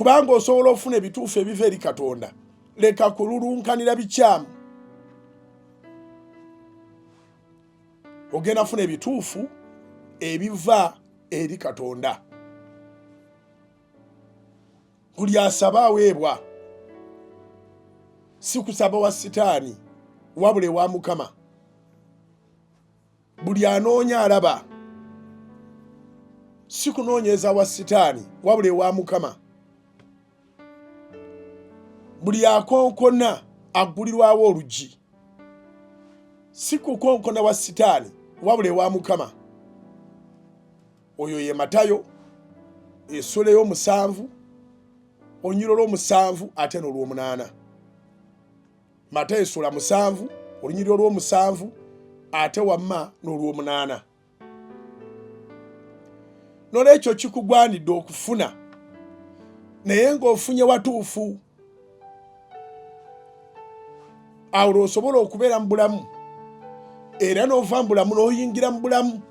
kubanga osobola ofuna ebituufu ebiva eri Katonda. Leka kululunkanira bikyamu. Ogenda funa ebituufu ebiva eri Katonda. Buli asaba aweebwa. Si kusaba wa sitaani wabula ewa Mukama. Buli anoonya alaba. Si kunoonyeza wa sitaani wabula ewa Mukama. Buli akonkona aggulirwawo oluggi. Si kukonkona wa sitaani wabula ewa Mukama. Oyo ye Matayo essula ey'omusanvu olunyiriro lw'omusanvu ate n'olw'omunaana. Matayo essula musanvu olunyiriro lw'omusanvu ate wamma n'olw'omunaana. N'olwekyo kikugwanidde okufuna naye ng'ofunye watufu. Awo osobola okubeera mu bulamu era n'ova mu bulamu n'oyingira mu bulamu.